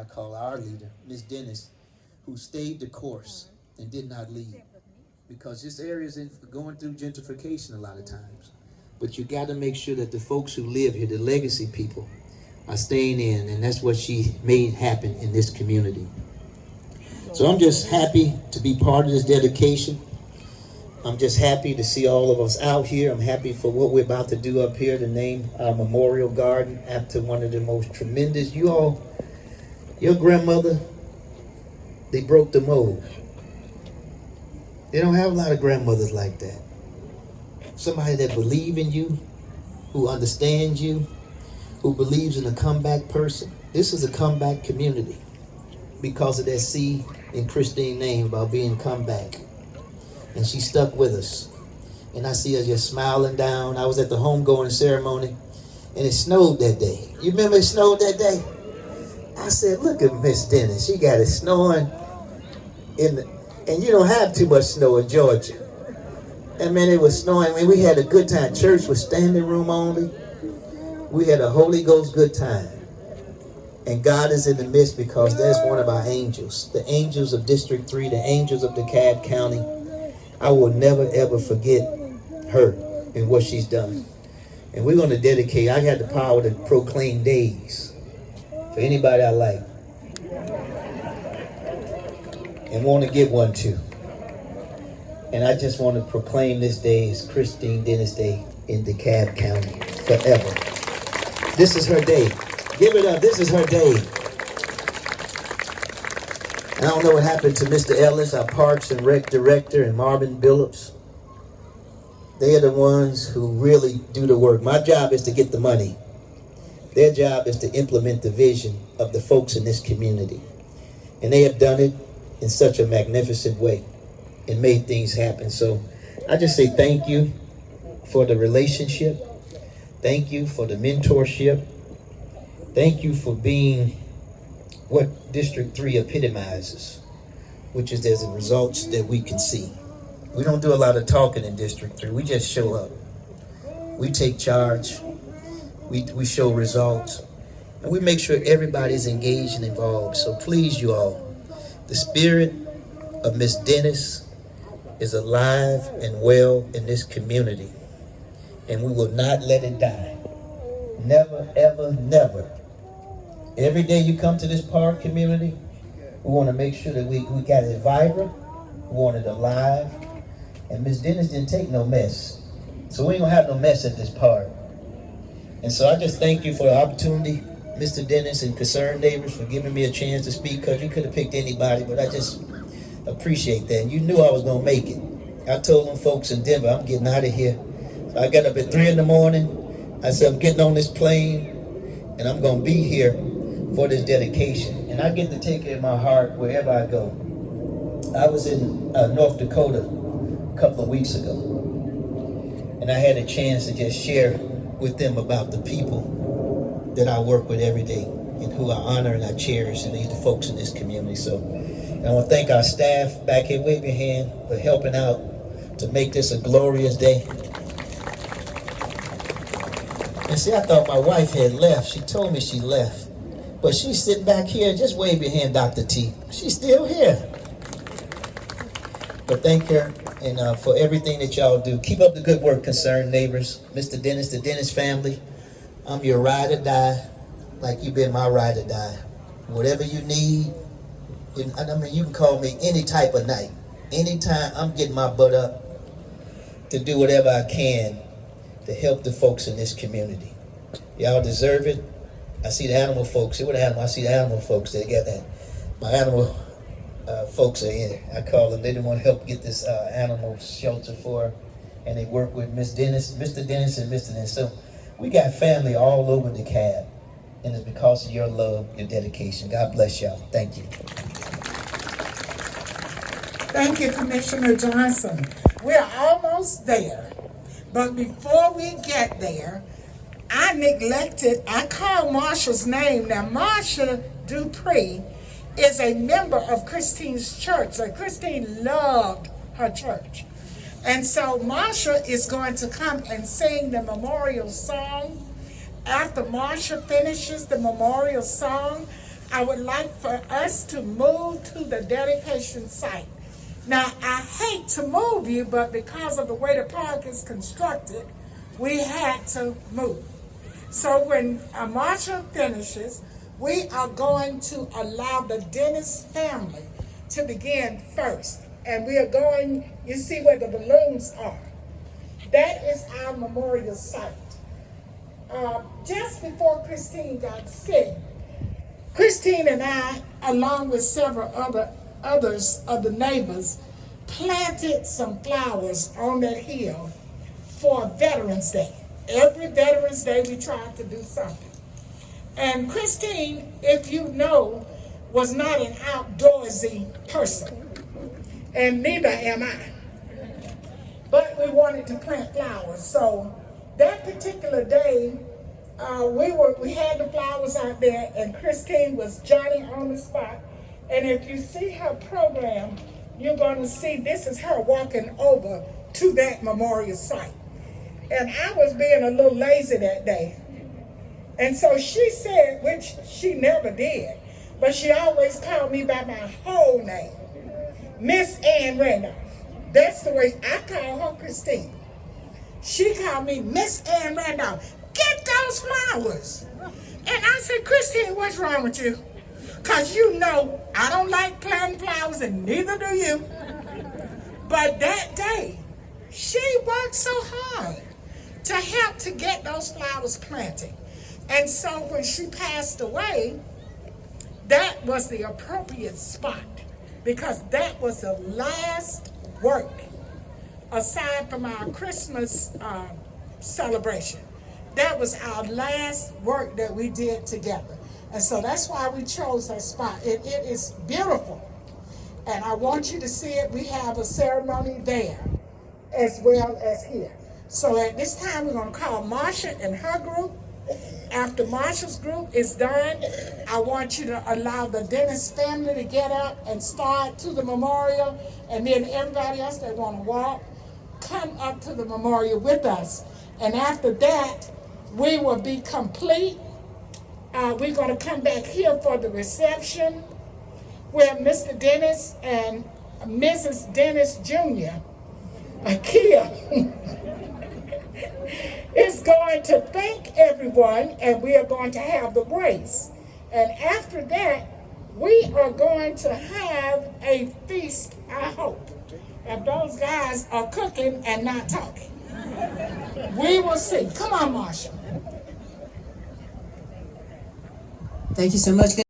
I call our leader, Ms. Dennis, who stayed the course and did not leave. Because this area is going through gentrification a lot of times. But you got to make sure that the folks who live here, the legacy people, are staying in, and that's what she made happen in this community. So I'm just happy to be part of this dedication. I'm just happy to see all of us out here. I'm happy for what we're about to do up here to name our memorial garden after one of the most tremendous. Your grandmother, they broke the mold. They don't have a lot of grandmothers like that. Somebody that believes in you, who understands you, who believes in a comeback person. This is a comeback community because of that C in Christine's name about being comeback. And she stuck with us. And I see her just smiling down. I was at the homegoing ceremony and it snowed that day. You remember it snowed that day? I said, look at Miss Dennis. She got it snowing and you don't have too much snow in Georgia. And man, it was snowing. I mean, we had a good time. Church was standing room only. We had a Holy Ghost good time. And God is in the midst because that's one of our angels. The angels of District 3, the angels of DeKalb County. I will never, ever forget her and what she's done. And we're going to dedicate, I got the power to proclaim days for anybody I like and want to get one to. And I just want to proclaim this day as Christine Dennis Day in DeKalb County forever. This is her day. Give it up. This is her day. I don't know what happened to Mr. Ellis, our Parks and Rec Director, and Marvin Billups. They are the ones who really do the work. My job is to get the money. Their job is to implement the vision of the folks in this community. And they have done it in such a magnificent way and made things happen. So I just say thank you for the relationship. Thank you for the mentorship. Thank you for being what District 3 epitomizes, which is there's the results that we can see. We don't do a lot of talking in District 3. We just show up. We take charge. We show results. And we make sure everybody's engaged and involved. So please, you all, the spirit of Miss Dennis is alive and well in this community. And we will not let it die. Never, ever, never. Every day you come to this park community, we want to make sure that we got it vibrant, we want it alive. And Miss Dennis didn't take no mess. So we ain't gonna have no mess at this park. And so I just thank you for the opportunity, Mr. Dennis and concerned neighbors, for giving me a chance to speak, because you could have picked anybody, but I just appreciate that. And you knew I was gonna make it. I told them folks in Denver, I'm getting out of here. So I got up at 3 in the morning. I said, I'm getting on this plane and I'm gonna be here for this dedication. And I get to take it in my heart wherever I go. I was in North Dakota a couple of weeks ago, and I had a chance to just share with them about the people that I work with every day and who I honor and I cherish, and these are the folks in this community. So and I want to thank our staff back here, wave your hand, for helping out to make this a glorious day. And see, I thought my wife had left. She told me she left. But she's sitting back here. Just wave your hand, Dr. T. She's still here. But thank her and for everything that y'all do. Keep up the good work, concerned neighbors. Mr. Dennis, the Dennis family, I'm your ride or die, like you've been my ride or die. Whatever you need, I mean, you can call me any type of night. Anytime, I'm getting my butt up to do whatever I can to help the folks in this community. Y'all deserve it. I see the animal folks. See what animal? I see the animal folks. They got that. My animal folks are in. I call them. They didn't want to help get this animal shelter for her, and they work with Miss Dennis, Mr. Dennis, and Mr. Dennis. So we got family all over DeKalb, and it's because of your love, your dedication. God bless y'all. Thank you. Thank you, Commissioner Johnson. We're almost there, but before we get there, I called Marsha's name. Now, Marsha Dupree is a member of Christine's church. So Christine loved her church. And so Marsha is going to come and sing the memorial song. After Marsha finishes the memorial song, I would like for us to move to the dedication site. Now, I hate to move you, but because of the way the park is constructed, we had to move. So when Marsha finishes, we are going to allow the Dennis family to begin first. And we are going, you see where the balloons are. That is our memorial site. Just before Christine got sick, Christine and I, along with several others of the neighbors, planted some flowers on that hill for Veterans Day. Every Veterans Day we tried to do something. And Christine, if you know, was not an outdoorsy person. And neither am I. But we wanted to plant flowers. So that particular day, we had the flowers out there, and Christine was Johnny on the spot. And if you see her program, you're going to see this is her walking over to that memorial site. And I was being a little lazy that day. And so she said, which she never did, but she always called me by my whole name, Miss Ann Randolph. That's the way I call her, Christine. She called me Miss Ann Randolph. Get those flowers. And I said, Christine, what's wrong with you? Because you know I don't like planting flowers, and neither do you. But that day, she worked so hard to help to get those flowers planted. And so when she passed away, that was the appropriate spot, because that was the last work, aside from our Christmas celebration. That was our last work that we did together. And so that's why we chose that spot. It is beautiful. And I want you to see it. We have a ceremony there as well as here. So at this time, we're going to call Marsha and her group. After Marsha's group is done, I want you to allow the Dennis family to get up and start to the memorial. And then everybody else that want to walk, come up to the memorial with us. And after that, we will be complete. We're going to come back here for the reception, where Mr. Dennis and Mrs. Dennis Jr., Akia, is going to thank everyone, and we are going to have the grace. And after that, we are going to have a feast, I hope. If those guys are cooking and not talking. We will see. Come on, Marsha. Thank you so much.